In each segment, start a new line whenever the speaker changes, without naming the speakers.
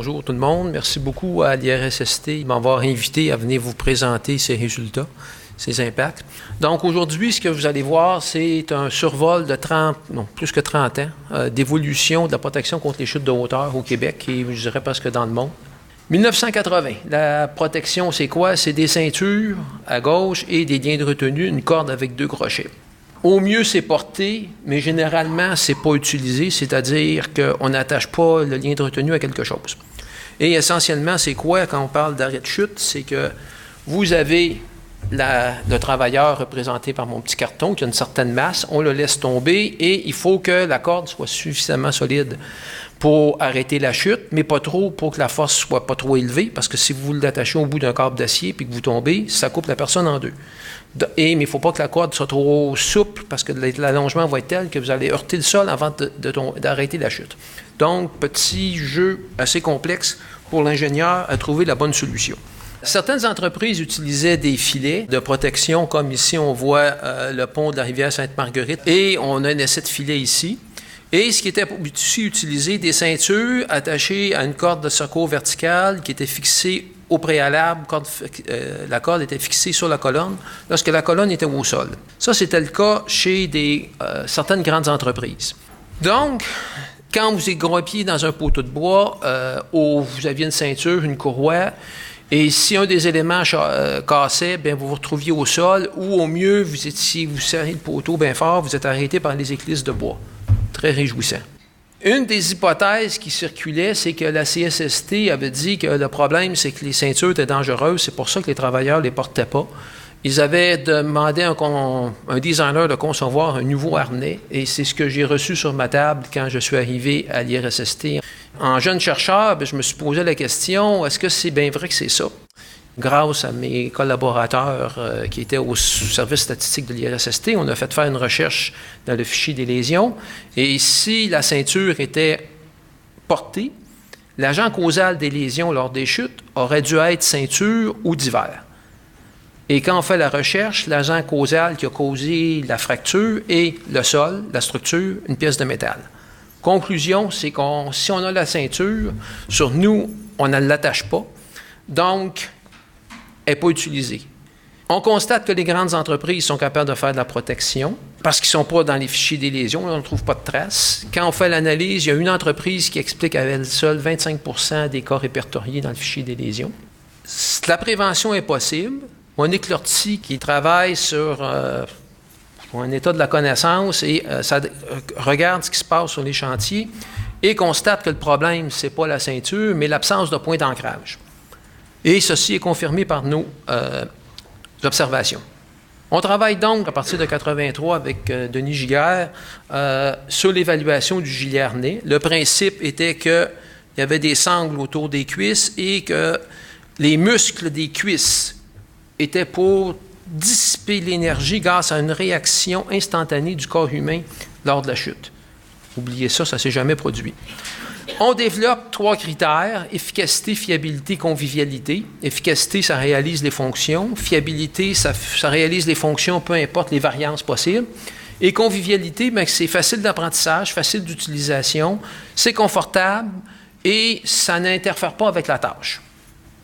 bonjour tout le monde. Merci beaucoup à l'IRSST de m'avoir invité à venir vous présenter ces résultats, ces impacts. Donc aujourd'hui, ce que vous allez voir, c'est un survol de plus que 30 ans d'évolution de la protection contre les chutes de hauteur au Québec et je dirais presque dans le monde. 1980, la protection, c'est quoi? C'est des ceintures à gauche et des liens de retenue, une corde avec 2 crochets. Au mieux, c'est porté, mais généralement, c'est pas utilisé, c'est-à-dire qu'on n'attache pas le lien de retenue à quelque chose. Et essentiellement, c'est quoi quand on parle d'arrêt de chute? C'est que vous avez le travailleur représenté par mon petit carton qui a une certaine masse, on le laisse tomber et il faut que la corde soit suffisamment solide pour arrêter la chute, mais pas trop pour que la force soit pas trop élevée, parce que si vous l'attachez au bout d'un câble d'acier puis que vous tombez, ça coupe la personne en 2. Mais il ne faut pas que la corde soit trop souple, parce que l'allongement va être tel que vous allez heurter le sol avant d'arrêter la chute. Donc, petit jeu assez complexe pour l'ingénieur à trouver la bonne solution. Certaines entreprises utilisaient des filets de protection, comme ici on voit le pont de la rivière Sainte-Marguerite, et on a un essai de filet ici. Et ce qui était aussi utilisé, des ceintures attachées à une corde de secours verticale qui était fixée au préalable. La corde était fixée sur la colonne lorsque la colonne était au sol. Ça, c'était le cas chez certaines grandes entreprises. Donc, quand vous égroupiez dans un poteau de bois, vous aviez une ceinture, une courroie, et si un des éléments cassait, bien, vous vous retrouviez au sol, ou au mieux, vous serrez le poteau bien fort, vous êtes arrêté par les éclisses de bois. Très réjouissant. Une des hypothèses qui circulait, c'est que la CSST avait dit que le problème, c'est que les ceintures étaient dangereuses, c'est pour ça que les travailleurs ne les portaient pas. Ils avaient demandé à un designer de concevoir un nouveau harnais, et c'est ce que j'ai reçu sur ma table quand je suis arrivé à l'IRSST. En jeune chercheur, je me suis posé la question, est-ce que c'est bien vrai que c'est ça? Grâce à mes collaborateurs qui étaient au service statistique de l'IRSST, on a fait faire une recherche dans le fichier des lésions. Et si la ceinture était portée, l'agent causal des lésions lors des chutes aurait dû être ceinture ou divers. Et quand on fait la recherche, l'agent causal qui a causé la fracture est le sol, la structure, une pièce de métal. Conclusion, c'est que si on a la ceinture, sur nous, on ne l'attache pas. Donc, n'est pas utilisée. On constate que les grandes entreprises sont capables de faire de la protection parce qu'ils ne sont pas dans les fichiers des lésions, on ne trouve pas de traces. Quand on fait l'analyse, il y a une entreprise qui explique à elle seule 25% des cas répertoriés dans le fichier des lésions. La prévention est possible. Monique Lortie, qui travaille sur un état de la connaissance et regarde ce qui se passe sur les chantiers et constate que le problème, ce n'est pas la ceinture, mais l'absence de point d'ancrage. Et ceci est confirmé par nos observations. On travaille donc à partir de 1983 avec Denis Giguère sur l'évaluation du gilet harnais. Le principe était qu'il y avait des sangles autour des cuisses et que les muscles des cuisses étaient pour dissiper l'énergie grâce à une réaction instantanée du corps humain lors de la chute. Oubliez ça, ça ne s'est jamais produit. On développe 3 critères, efficacité, fiabilité, convivialité. Efficacité, ça réalise les fonctions. Fiabilité, ça réalise les fonctions, peu importe les variances possibles. Et convivialité, bien, c'est facile d'apprentissage, facile d'utilisation, c'est confortable et ça n'interfère pas avec la tâche.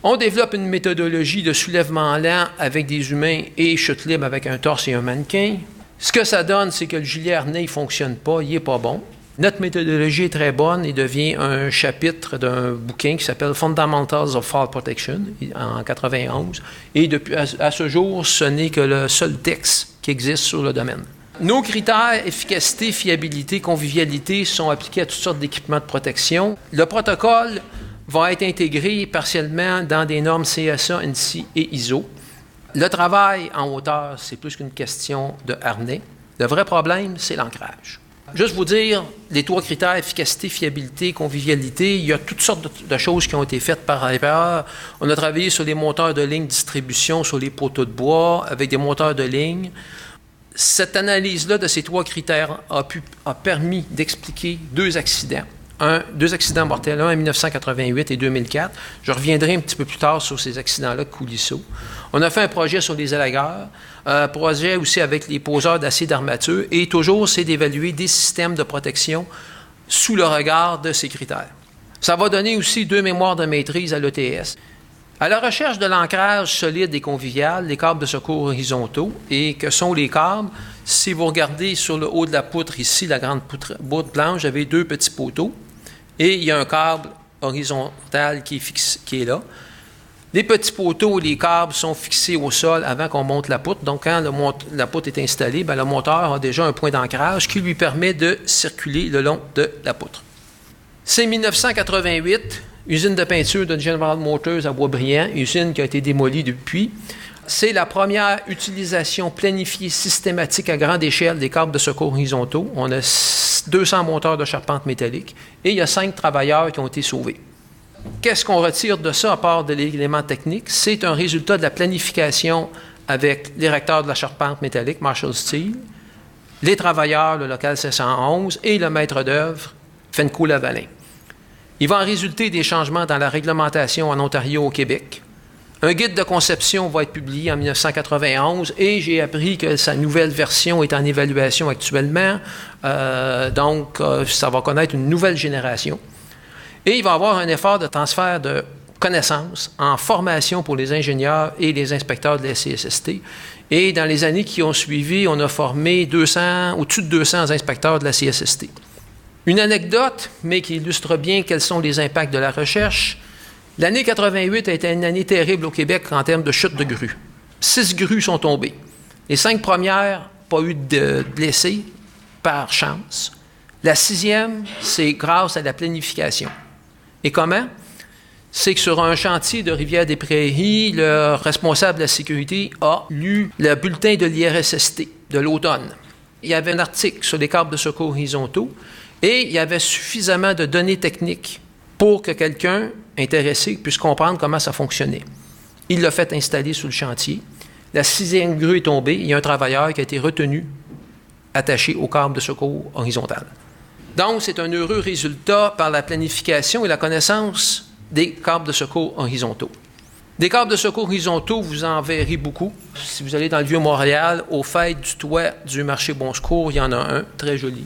On développe une méthodologie de soulèvement lent avec des humains et chute libre avec un torse et un mannequin. Ce que ça donne, c'est que le gilet harnais ne fonctionne pas, il n'est pas bon. Notre méthodologie est très bonne et devient un chapitre d'un bouquin qui s'appelle Fundamentals of Fall Protection en 1991. Et depuis, à ce jour, ce n'est que le seul texte qui existe sur le domaine. Nos critères, efficacité, fiabilité, convivialité, sont appliqués à toutes sortes d'équipements de protection. Le protocole va être intégré partiellement dans des normes CSA, ANSI et ISO. Le travail en hauteur, c'est plus qu'une question de harnais. Le vrai problème, c'est l'ancrage. Juste vous dire, les 3 critères, efficacité, fiabilité, convivialité, il y a toutes sortes de choses qui ont été faites par ailleurs. On a travaillé sur les moteurs de ligne distribution, sur les poteaux de bois, avec des moteurs de ligne. Cette analyse-là de ces 3 critères a permis d'expliquer 2 accidents. 2 accidents mortels, un en 1988 et 2004. Je reviendrai un petit peu plus tard sur ces accidents-là de coulisseaux. On a fait un projet sur les élagueurs, un projet aussi avec les poseurs d'acier d'armature, et toujours, c'est d'évaluer des systèmes de protection sous le regard de ces critères. Ça va donner aussi 2 mémoires de maîtrise à l'ETS. À la recherche de l'ancrage solide et convivial, les câbles de secours horizontaux, et que sont les câbles, si vous regardez sur le haut de la poutre ici, la grande poutre blanche, j'avais 2 petits poteaux, et il y a un câble horizontal qui est là. Les petits poteaux et les câbles sont fixés au sol avant qu'on monte la poutre. Donc, quand la poutre est installée, le moteur a déjà un point d'ancrage qui lui permet de circuler le long de la poutre. C'est 1988, usine de peinture de General Motors à Boisbriand, usine qui a été démolie depuis. C'est la première utilisation planifiée systématique à grande échelle des câbles de secours horizontaux. On a 200 monteurs de charpente métallique et il y a 5 travailleurs qui ont été sauvés. Qu'est-ce qu'on retire de ça à part de l'élément technique? C'est un résultat de la planification avec les recteurs de la charpente métallique, Marshall Steel, les travailleurs, le local 711 et le maître d'œuvre, Fenco-Lavalin. Il va en résulter des changements dans la réglementation en Ontario au Québec. Un guide de conception va être publié en 1991 et j'ai appris que sa nouvelle version est en évaluation actuellement. Donc, ça va connaître une nouvelle génération. Et il va y avoir un effort de transfert de connaissances en formation pour les ingénieurs et les inspecteurs de la CSST. Et dans les années qui ont suivi, on a formé au-dessus de 200 inspecteurs de la CSST. Une anecdote, mais qui illustre bien quels sont les impacts de la recherche. L'année 88 a été une année terrible au Québec en termes de chute de grues. 6 grues sont tombées. Les 5 premières, pas eu de blessés, par chance. La 6e, c'est grâce à la planification. Et comment? C'est que sur un chantier de Rivière-des-Prairies, le responsable de la sécurité a lu le bulletin de l'IRSST de l'automne. Il y avait un article sur les câbles de secours horizontaux et il y avait suffisamment de données techniques pour que quelqu'un intéressé puisse comprendre comment ça fonctionnait. Il l'a fait installer sur le chantier. La 6e grue est tombée. Il y a un travailleur qui a été retenu, attaché au câble de secours horizontal. Donc, c'est un heureux résultat par la planification et la connaissance des câbles de secours horizontaux. Des câbles de secours horizontaux, vous en verrez beaucoup. Si vous allez dans le Vieux-Montréal, au fait du toit du marché Bon Secours, il y en a un, très joli.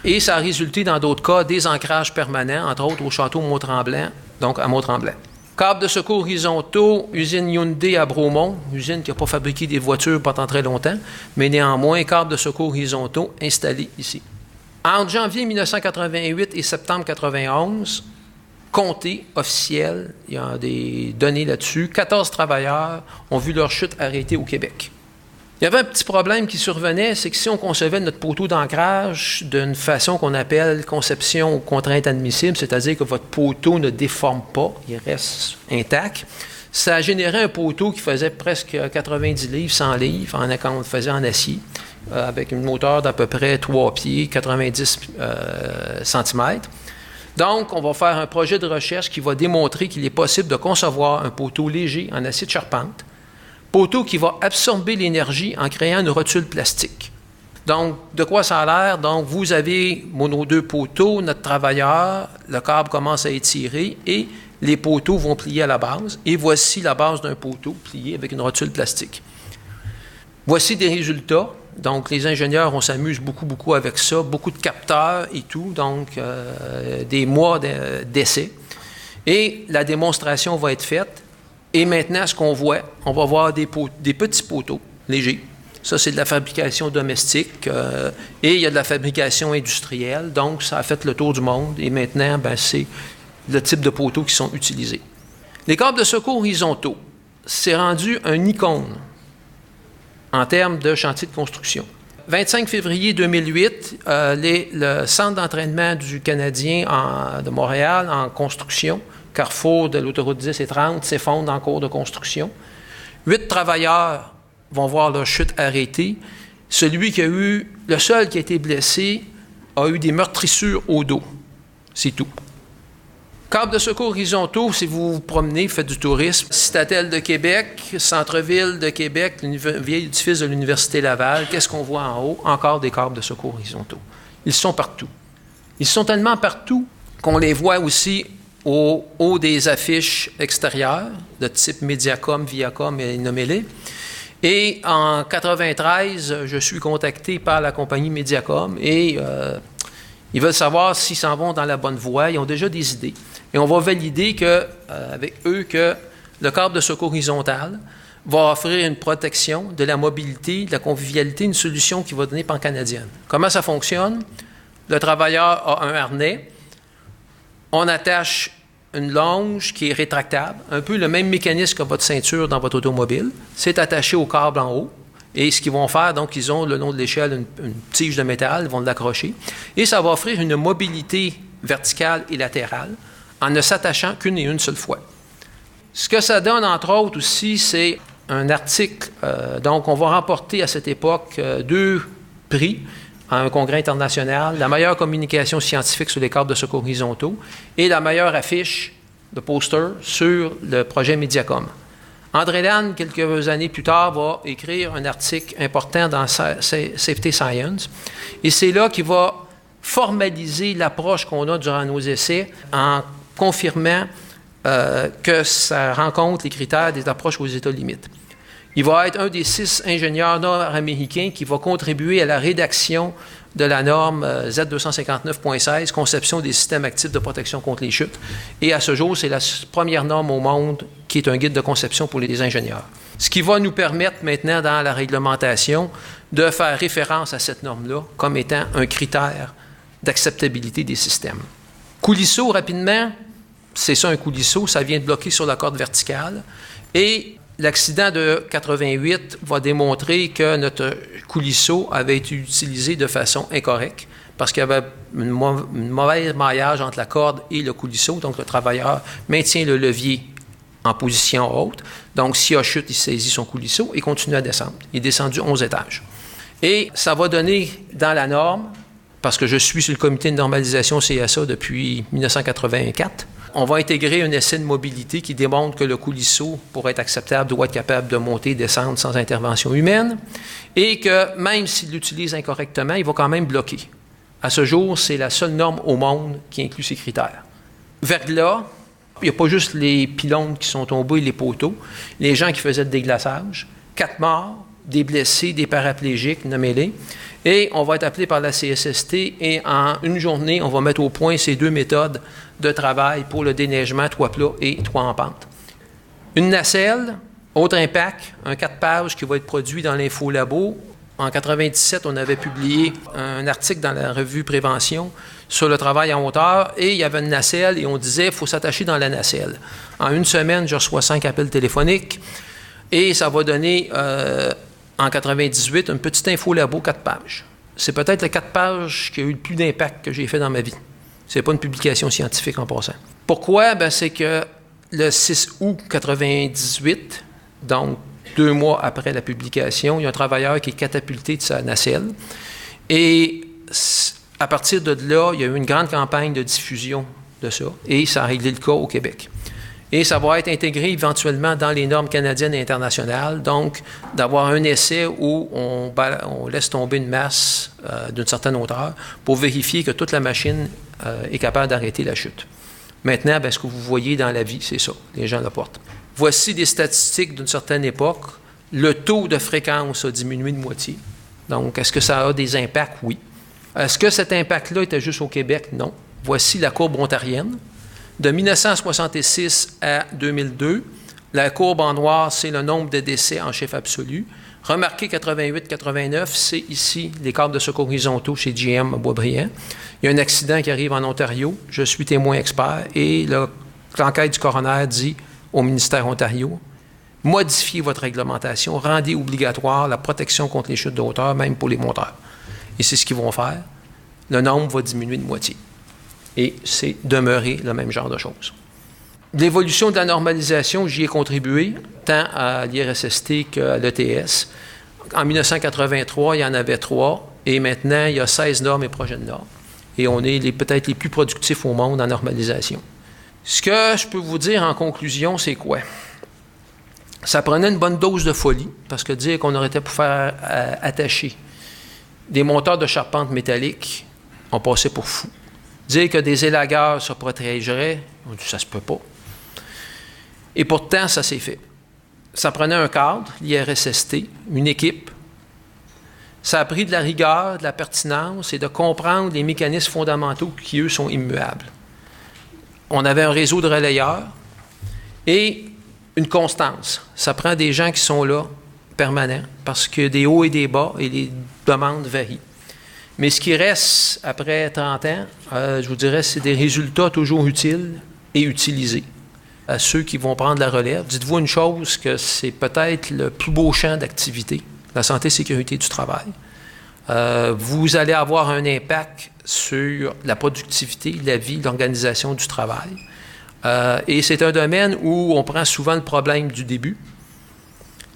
Et ça a résulté, dans d'autres cas, des ancrages permanents, entre autres au château Mont-Tremblant, donc à Mont-Tremblant. Câbles de secours horizontaux, usine Hyundai à Bromont, usine qui n'a pas fabriqué des voitures pendant très longtemps, mais néanmoins, câbles de secours horizontaux installés ici. Entre janvier 1988 et septembre 1991, compté, officiel, il y a des données là-dessus, 14 travailleurs ont vu leur chute arrêtée au Québec. Il y avait un petit problème qui survenait, c'est que si on concevait notre poteau d'ancrage d'une façon qu'on appelle conception ou contrainte admissible, c'est-à-dire que votre poteau ne déforme pas, il reste intact, ça générait un poteau qui faisait presque 90 livres, 100 livres, quand on le faisait en acier, avec une hauteur d'à peu près 3 pieds, 90 cm. Donc, on va faire un projet de recherche qui va démontrer qu'il est possible de concevoir un poteau léger en acier de charpente, poteau qui va absorber l'énergie en créant une rotule plastique. Donc, de quoi ça a l'air? Donc, vous avez nos 2 poteaux, notre travailleur, le câble commence à étirer et les poteaux vont plier à la base. Et voici la base d'un poteau plié avec une rotule plastique. Voici des résultats. Donc, les ingénieurs, on s'amuse beaucoup avec ça, beaucoup de capteurs et tout, donc des mois d'essai. Et la démonstration va être faite. Et maintenant, ce qu'on voit, on va voir des petits poteaux légers. Ça, c'est de la fabrication domestique et il y a de la fabrication industrielle. Donc, ça a fait le tour du monde et maintenant, c'est le type de poteaux qui sont utilisés. Les câbles de secours horizontaux, c'est rendu un icône en termes de chantier de construction. 25 février 2008, le centre d'entraînement du Canadien de Montréal en construction, carrefour de l'autoroute 10 et 30, s'effondre en cours de construction. 8 travailleurs vont voir leur chute arrêtée. Le seul qui a été blessé a eu des meurtrissures au dos. C'est tout. Câbles de secours horizontaux, si vous vous promenez, faites du tourisme. Citadelle de Québec, centre-ville de Québec, vieil édifice de l'Université Laval, qu'est-ce qu'on voit en haut? Encore des câbles de secours horizontaux. Ils sont partout. Ils sont tellement partout qu'on les voit aussi au haut des affiches extérieures, de type Mediacom, Viacom et nommez-les. Et en 1993, je suis contacté par la compagnie Mediacom et ils veulent savoir s'ils s'en vont dans la bonne voie. Ils ont déjà des idées. Et on va valider que, avec eux que le câble de secours horizontal va offrir une protection de la mobilité, de la convivialité, une solution qui va donner pan-canadienne. Comment ça fonctionne? Le travailleur a un harnais. On attache une longe qui est rétractable, un peu le même mécanisme que votre ceinture dans votre automobile. C'est attaché au câble en haut. Et ce qu'ils vont faire, donc, ils ont le long de l'échelle une tige de métal, ils vont l'accrocher. Et ça va offrir une mobilité verticale et latérale en ne s'attachant qu'une et une seule fois. Ce que ça donne, entre autres, aussi, c'est un article. Donc, on va remporter à cette époque 2 prix à un congrès international, la meilleure communication scientifique sur les câbles de secours horizontaux et la meilleure affiche de poster sur le projet Mediacom. André Lannes, quelques années plus tard, va écrire un article important dans Safety Science. Et c'est là qu'il va formaliser l'approche qu'on a durant nos essais en confirmant que ça rencontre les critères des approches aux états limites. Il va être un des 6 ingénieurs nord-américains qui va contribuer à la rédaction de la norme Z259.16, conception des systèmes actifs de protection contre les chutes. Et à ce jour, c'est la première norme au monde qui est un guide de conception pour les ingénieurs. Ce qui va nous permettre maintenant, dans la réglementation, de faire référence à cette norme-là comme étant un critère d'acceptabilité des systèmes. Coulisseau, rapidement, c'est ça un coulisseau, ça vient de bloquer sur la corde verticale. Et l'accident de 88 va démontrer que notre coulisseau avait été utilisé de façon incorrecte parce qu'il y avait un mauvais maillage entre la corde et le coulisseau. Donc, le travailleur maintient le levier en position haute. Donc, s'il y a chute, il saisit son coulisseau et continue à descendre. Il est descendu 11 étages. Et ça va donner dans la norme, parce que je suis sur le comité de normalisation CSA depuis 1984, on va intégrer un essai de mobilité qui démontre que le coulisseau, pour être acceptable, doit être capable de monter et descendre sans intervention humaine et que même s'il l'utilise incorrectement, il va quand même bloquer. À ce jour, c'est la seule norme au monde qui inclut ces critères. Verglas, il n'y a pas juste les pylônes qui sont tombés et les poteaux, les gens qui faisaient le déglaçage, 4 morts, des blessés, des paraplégiques, nommez-les. Et on va être appelé par la CSST et en une journée, on va mettre au point ces 2 méthodes de travail pour le déneigement, toit plat et toit en pente. Une nacelle, autre impact, un 4 pages qui va être produit dans l'Infolabo. En 1997, on avait publié un article dans la revue Prévention sur le travail en hauteur et il y avait une nacelle et on disait qu'il faut s'attacher dans la nacelle. En une semaine, je reçois 5 appels téléphoniques et ça va donner en 1998 une petite Infolabo 4 pages. C'est peut-être le 4 pages qui a eu le plus d'impact que j'ai fait dans ma vie. Ce n'est pas une publication scientifique en passant. Pourquoi? Ben, c'est que le 6 août 1998, donc 2 mois après la publication, il y a un travailleur qui est catapulté de sa nacelle. Et à partir de là, il y a eu une grande campagne de diffusion de ça. Et ça a réglé le cas au Québec. Et ça va être intégré éventuellement dans les normes canadiennes et internationales. Donc, d'avoir un essai où on laisse tomber une masse d'une certaine hauteur pour vérifier que toute la machine est capable d'arrêter la chute. Maintenant, bien, ce que vous voyez dans la vie, c'est ça. Les gens le portent. Voici des statistiques d'une certaine époque. Le taux de fréquence a diminué de moitié. Donc, est-ce que ça a des impacts? Oui. Est-ce que cet impact-là était juste au Québec? Non. Voici la courbe ontarienne. De 1966 à 2002, la courbe en noir, c'est le nombre de décès en chiffre absolu. Remarquez 88-89, c'est ici les câbles de secours horizontaux chez GM à Boisbriand. Il y a un accident qui arrive en Ontario. Je suis témoin expert et l'enquête du coroner dit au ministère Ontario, modifiez votre réglementation, rendez obligatoire la protection contre les chutes de hauteur, même pour les monteurs. Et c'est ce qu'ils vont faire. Le nombre va diminuer de moitié. Et c'est demeurer le même genre de choses. L'évolution de la normalisation, j'y ai contribué, tant à l'IRSST qu'à l'ETS. En 1983, il y en avait 3, et maintenant, il y a 16 normes et projets de normes. Et on est peut-être les plus productifs au monde en normalisation. Ce que je peux vous dire en conclusion, c'est quoi? Ça prenait une bonne dose de folie, parce que dire qu'on aurait été pour faire attacher des monteurs de charpente métallique, on passait pour fou. Dire que des élagueurs se protégeraient, on dit ça se peut pas. Et pourtant, ça s'est fait. Ça prenait un cadre, l'IRSST, une équipe. Ça a pris de la rigueur, de la pertinence et de comprendre les mécanismes fondamentaux qui, eux, sont immuables. On avait un réseau de relayeurs et une constance. Ça prend des gens qui sont là, permanents, parce que des hauts et des bas, et les demandes varient. Mais ce qui reste après 30 ans, je vous dirais, c'est des résultats toujours utiles et utilisés. À ceux qui vont prendre la relève, dites-vous une chose, que c'est peut-être le plus beau champ d'activité, la santé et sécurité du travail. Vous allez avoir un impact sur la productivité, la vie, l'organisation du travail. Et c'est un domaine où on prend souvent le problème du début.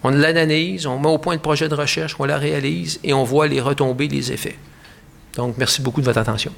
On l'analyse, on met au point le projet de recherche, on la réalise et on voit les retombées, les effets. Donc, merci beaucoup de votre attention.